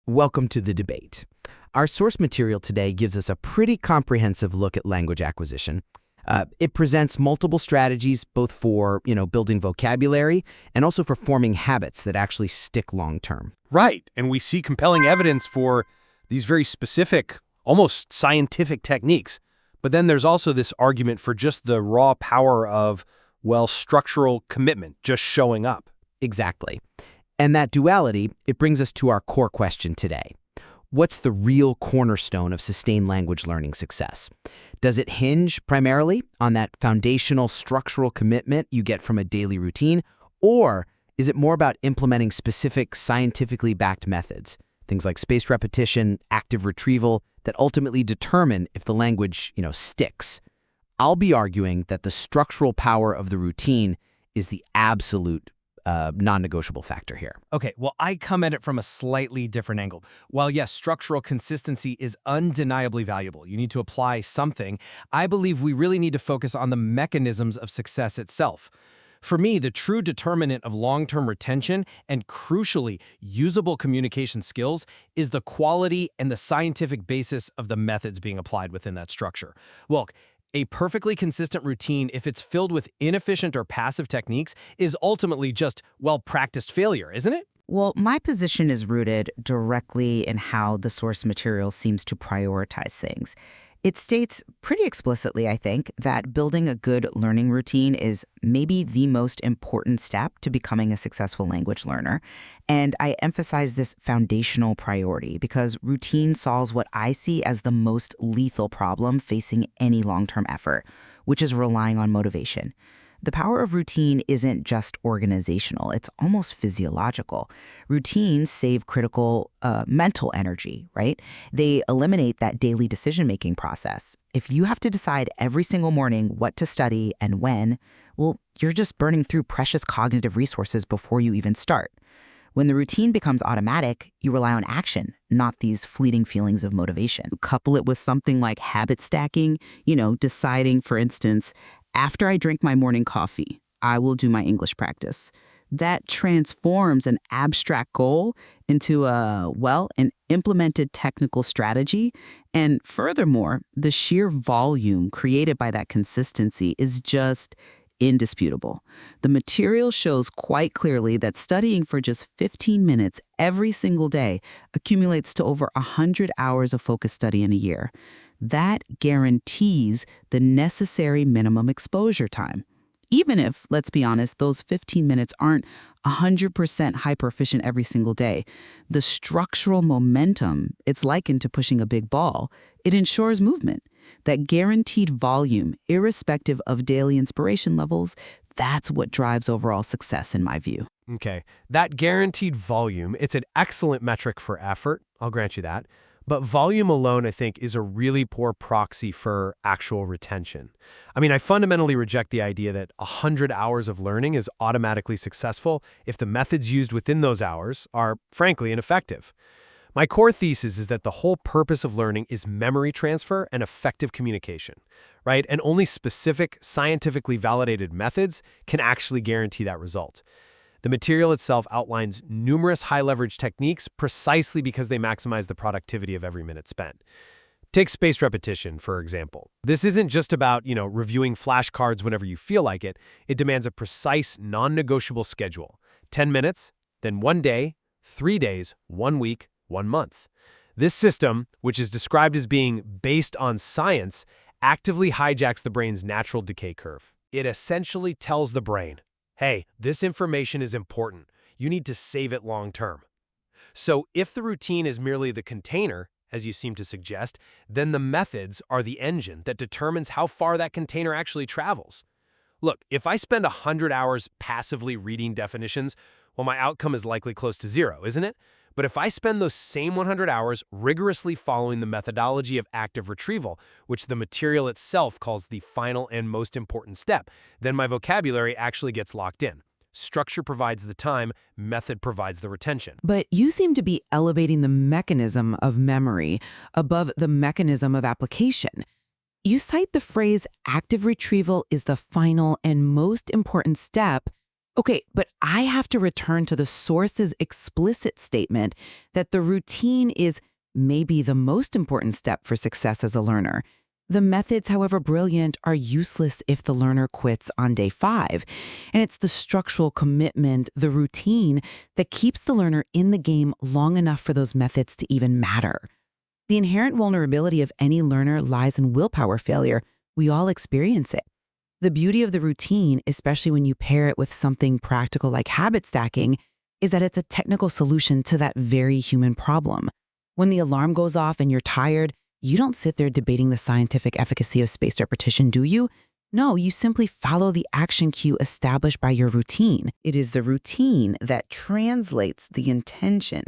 Welcome to the debate. Our source material today gives us a pretty comprehensive look at language acquisition. It presents multiple strategies both for, building vocabulary and also for forming habits that actually stick long term. Right, and we see compelling evidence for these very specific, almost scientific techniques. But then there's also this argument for just the raw power of, structural commitment, just showing up. Exactly. And that duality, it brings us to our core question today. What's the real cornerstone of sustained language learning success? Does it hinge primarily on that foundational structural commitment you get from a daily routine? Or is it more about implementing specific scientifically backed methods, things like spaced repetition, active retrieval, that ultimately determine if the language, sticks? I'll be arguing that the structural power of the routine is the absolute non-negotiable factor here. Okay, well, I come at it from a slightly different angle. While yes, structural consistency is undeniably valuable, you need to apply something, I believe we really need to focus on the mechanisms of success itself. For me, the true determinant of long-term retention and, crucially, usable communication skills is the quality and the scientific basis of the methods being applied within that structure. Look, a perfectly consistent routine, if it's filled with inefficient or passive techniques, is ultimately just well-practiced failure, isn't it? Well, my position is rooted directly in how the source material seems to prioritize things. It states pretty explicitly, I think, that building a good learning routine is maybe the most important step to becoming a successful language learner. And I emphasize this foundational priority because routine solves what I see as the most lethal problem facing any long-term effort, which is relying on motivation. The power of routine isn't just organizational, it's almost physiological. Routines save critical mental energy, right? They eliminate that daily decision-making process. If you have to decide every single morning what to study and when, well, you're just burning through precious cognitive resources before you even start. When the routine becomes automatic, you rely on action, not these fleeting feelings of motivation. Couple it with something like habit stacking, deciding, for instance, after I drink my morning coffee, I will do my English practice. That transforms an abstract goal into an implemented technical strategy. And furthermore, the sheer volume created by that consistency is just indisputable. The material shows quite clearly that studying for just 15 minutes every single day accumulates to over 100 hours of focused study in a year. That guarantees the necessary minimum exposure time. Even if, let's be honest, those 15 minutes aren't 100% hyper-efficient every single day, the structural momentum, it's likened to pushing a big ball. It ensures movement. That guaranteed volume, irrespective of daily inspiration levels, that's what drives overall success in my view. Okay, that guaranteed volume, it's an excellent metric for effort, I'll grant you that. But volume alone, I think, is a really poor proxy for actual retention. I fundamentally reject the idea that 100 hours of learning is automatically successful if the methods used within those hours are, frankly, ineffective. My core thesis is that the whole purpose of learning is memory transfer and effective communication, right? And only specific, scientifically validated methods can actually guarantee that result. The material itself outlines numerous high-leverage techniques precisely because they maximize the productivity of every minute spent. Take spaced repetition, for example. This isn't just about, reviewing flashcards whenever you feel like it. It demands a precise, non-negotiable schedule. 10 minutes, then 1 day, 3 days, 1 week, 1 month. This system, which is described as being based on science, actively hijacks the brain's natural decay curve. It essentially tells the brain, hey, this information is important. You need to save it long term. So if the routine is merely the container, as you seem to suggest, then the methods are the engine that determines how far that container actually travels. Look, if I spend 100 hours passively reading definitions, my outcome is likely close to zero, isn't it? But if I spend those same 100 hours rigorously following the methodology of active retrieval, which the material itself calls the final and most important step, then my vocabulary actually gets locked in. Structure provides the time, method provides the retention. But you seem to be elevating the mechanism of memory above the mechanism of application. You cite the phrase active retrieval is the final and most important step. Okay, but I have to return to the source's explicit statement that the routine is maybe the most important step for success as a learner. The methods, however brilliant, are useless if the learner quits on day 5. And it's the structural commitment, the routine, that keeps the learner in the game long enough for those methods to even matter. The inherent vulnerability of any learner lies in willpower failure. We all experience it. The beauty of the routine, especially when you pair it with something practical like habit stacking, is that it's a technical solution to that very human problem. When the alarm goes off and you're tired, you don't sit there debating the scientific efficacy of spaced repetition, do you? No, you simply follow the action cue established by your routine. It is the routine that translates the intention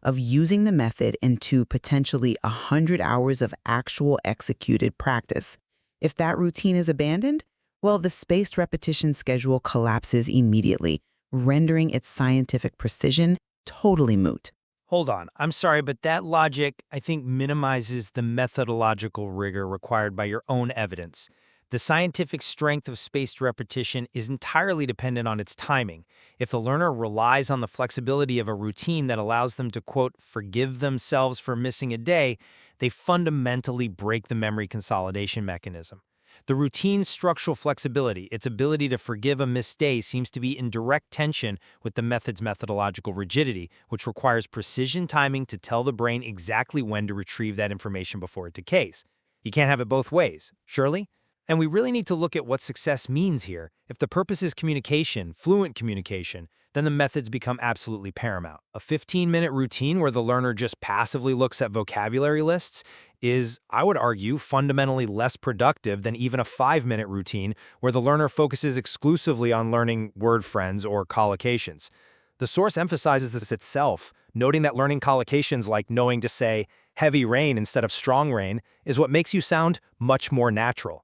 of using the method into potentially 100 hours of actual executed practice. If that routine is abandoned, well, the spaced repetition schedule collapses immediately, rendering its scientific precision totally moot. Hold on, I'm sorry, but that logic, I think, minimizes the methodological rigor required by your own evidence. The scientific strength of spaced repetition is entirely dependent on its timing. If the learner relies on the flexibility of a routine that allows them to, quote, forgive themselves for missing a day, they fundamentally break the memory consolidation mechanism. The routine's structural flexibility, its ability to forgive a missed day, seems to be in direct tension with the method's methodological rigidity, which requires precision timing to tell the brain exactly when to retrieve that information before it decays. You can't have it both ways, surely? And we really need to look at what success means here. If the purpose is communication, fluent communication, then the methods become absolutely paramount. A 15-minute routine where the learner just passively looks at vocabulary lists is, I would argue, fundamentally less productive than even a 5-minute routine where the learner focuses exclusively on learning word friends or collocations. The source emphasizes this itself, noting that learning collocations like knowing to say heavy rain instead of strong rain is what makes you sound much more natural.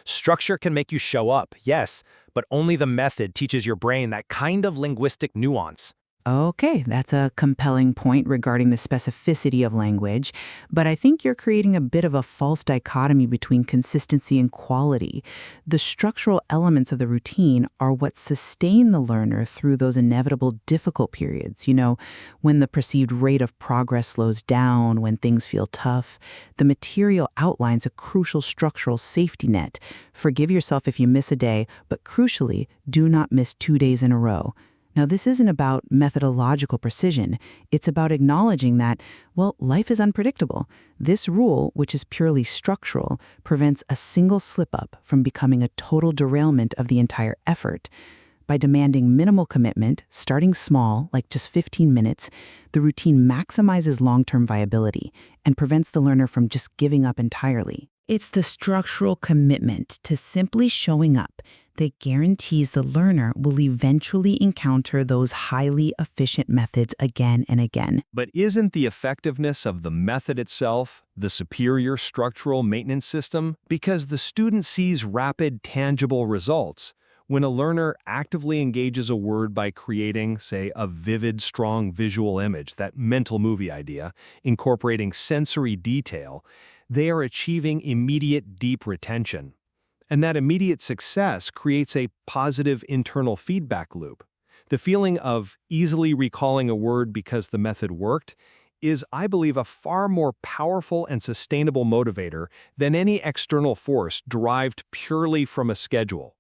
Structure can make you show up, yes, but only the method teaches your brain that kind of linguistic nuance. Okay, that's a compelling point regarding the specificity of language, but I think you're creating a bit of a false dichotomy between consistency and quality. The structural elements of the routine are what sustain the learner through those inevitable difficult periods. When the perceived rate of progress slows down, when things feel tough, the material outlines a crucial structural safety net. Forgive yourself if you miss a day, but crucially, do not miss 2 days in a row. Now, this isn't about methodological precision. It's about acknowledging that, life is unpredictable. This rule, which is purely structural, prevents a single slip-up from becoming a total derailment of the entire effort. By demanding minimal commitment, starting small, like just 15 minutes, the routine maximizes long-term viability and prevents the learner from just giving up entirely. It's the structural commitment to simply showing up that guarantees the learner will eventually encounter those highly efficient methods again and again. But isn't the effectiveness of the method itself the superior structural maintenance system? Because the student sees rapid, tangible results. When a learner actively engages a word by creating, say, a vivid, strong visual image, that mental movie idea, incorporating sensory detail, they are achieving immediate, deep retention. And that immediate success creates a positive internal feedback loop. The feeling of easily recalling a word because the method worked is, I believe, a far more powerful and sustainable motivator than any external force derived purely from a schedule.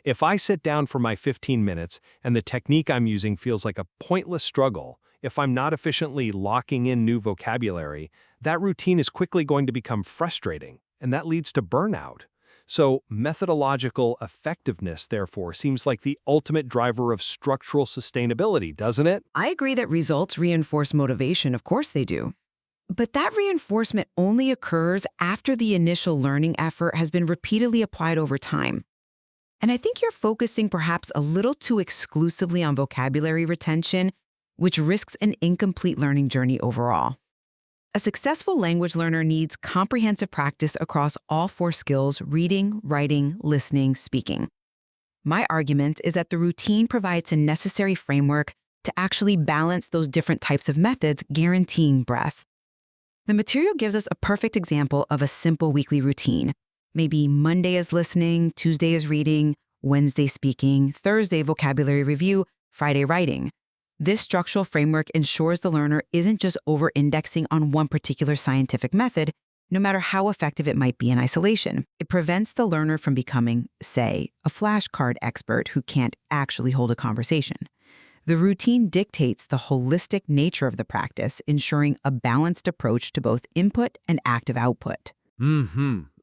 If I sit down for my 15 minutes and the technique I'm using feels like a pointless struggle, if I'm not efficiently locking in new vocabulary, that routine is quickly going to become frustrating, and that leads to burnout. So methodological effectiveness, therefore, seems like the ultimate driver of structural sustainability, doesn't it? I agree that results reinforce motivation. Of course they do. But that reinforcement only occurs after the initial learning effort has been repeatedly applied over time. And I think you're focusing perhaps a little too exclusively on vocabulary retention, which risks an incomplete learning journey overall. A successful language learner needs comprehensive practice across all 4 skills: reading, writing, listening, speaking. My argument is that the routine provides a necessary framework to actually balance those different types of methods, guaranteeing breadth. The material gives us a perfect example of a simple weekly routine. Maybe Monday is listening, Tuesday is reading, Wednesday speaking, Thursday vocabulary review, Friday writing. This structural framework ensures the learner isn't just over-indexing on one particular scientific method, no matter how effective it might be in isolation. It prevents the learner from becoming, say, a flashcard expert who can't actually hold a conversation. The routine dictates the holistic nature of the practice, ensuring a balanced approach to both input and active output.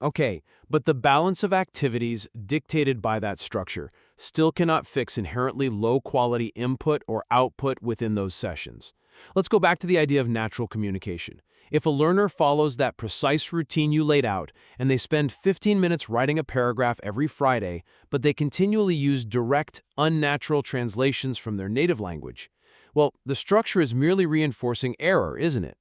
Okay, but the balance of activities dictated by that structure still cannot fix inherently low-quality input or output within those sessions. Let's go back to the idea of natural communication. If a learner follows that precise routine you laid out, and they spend 15 minutes writing a paragraph every Friday, but they continually use direct, unnatural translations from their native language, well, the structure is merely reinforcing error, isn't it?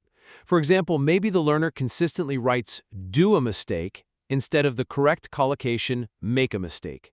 For example, maybe the learner consistently writes "do a mistake" instead of the correct collocation "make a mistake."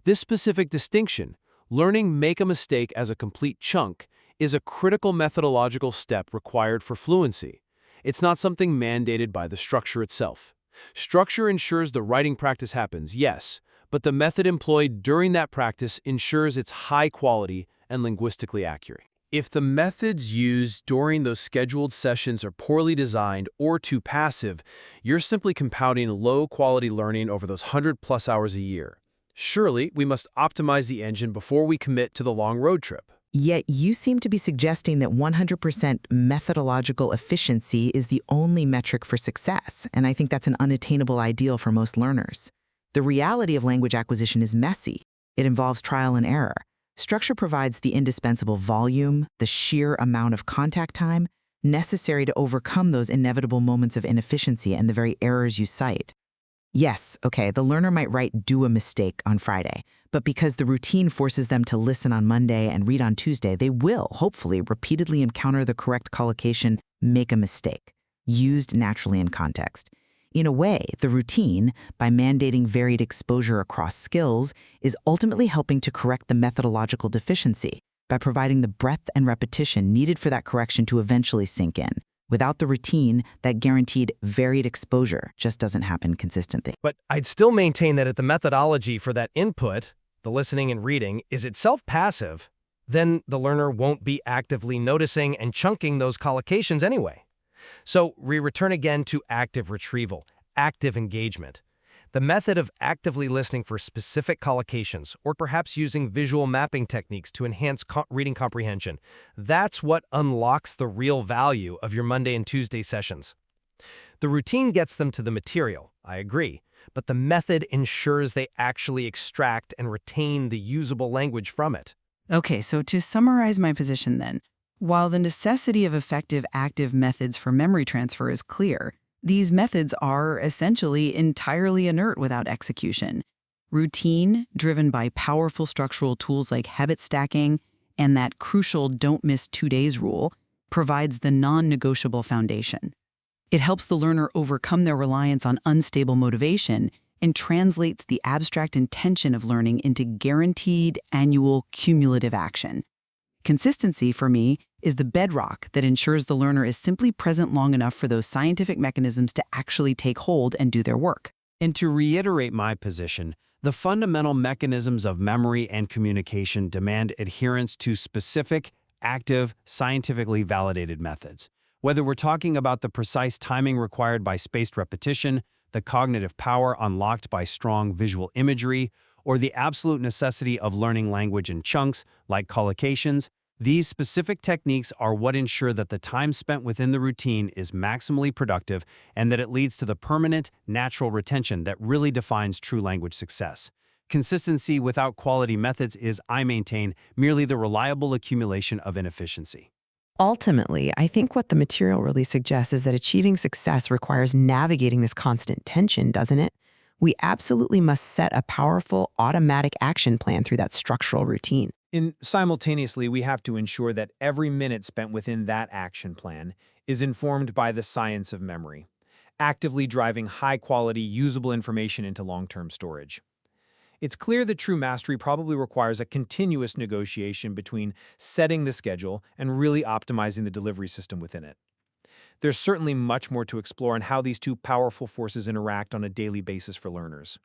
This specific distinction, learning "make a mistake" as a complete chunk, is a critical methodological step required for fluency. It's not something mandated by the structure itself. Structure ensures the writing practice happens, yes, but the method employed during that practice ensures it's high quality and linguistically accurate. If the methods used during those scheduled sessions are poorly designed or too passive, you're simply compounding low-quality learning over those 100+ hours a year. Surely, we must optimize the engine before we commit to the long road trip. Yet you seem to be suggesting that 100% methodological efficiency is the only metric for success, and I think that's an unattainable ideal for most learners. The reality of language acquisition is messy. It involves trial and error. Structure provides the indispensable volume, the sheer amount of contact time necessary to overcome those inevitable moments of inefficiency and the very errors you cite. Yes, okay, the learner might write "do a mistake" on Friday, but because the routine forces them to listen on Monday and read on Tuesday, they will, hopefully, repeatedly encounter the correct collocation "make a mistake," used naturally in context. In a way, the routine, by mandating varied exposure across skills, is ultimately helping to correct the methodological deficiency by providing the breadth and repetition needed for that correction to eventually sink in. Without the routine, that guaranteed varied exposure just doesn't happen consistently. But I'd still maintain that if the methodology for that input, the listening and reading, is itself passive, then the learner won't be actively noticing and chunking those collocations anyway. So we return again to active retrieval, active engagement. The method of actively listening for specific collocations, or perhaps using visual mapping techniques to enhance reading comprehension, that's what unlocks the real value of your Monday and Tuesday sessions. The routine gets them to the material, I agree, but the method ensures they actually extract and retain the usable language from it. Okay, so to summarize my position then, while the necessity of effective active methods for memory transfer is clear, these methods are essentially entirely inert without execution. Routine, driven by powerful structural tools like habit stacking and that crucial "don't miss 2 days" rule, provides the non-negotiable foundation. It helps the learner overcome their reliance on unstable motivation and translates the abstract intention of learning into guaranteed annual cumulative action. Consistency, for me, is the bedrock that ensures the learner is simply present long enough for those scientific mechanisms to actually take hold and do their work. And to reiterate my position, the fundamental mechanisms of memory and communication demand adherence to specific, active, scientifically validated methods. Whether we're talking about the precise timing required by spaced repetition, the cognitive power unlocked by strong visual imagery, or the absolute necessity of learning language in chunks, like collocations, these specific techniques are what ensure that the time spent within the routine is maximally productive and that it leads to the permanent, natural retention that really defines true language success. Consistency without quality methods is, I maintain, merely the reliable accumulation of inefficiency. Ultimately, I think what the material really suggests is that achieving success requires navigating this constant tension, doesn't it? We absolutely must set a powerful, automatic action plan through that structural routine. And simultaneously, we have to ensure that every minute spent within that action plan is informed by the science of memory, actively driving high-quality, usable information into long-term storage. It's clear that true mastery probably requires a continuous negotiation between setting the schedule and really optimizing the delivery system within it. There's certainly much more to explore on how these two powerful forces interact on a daily basis for learners.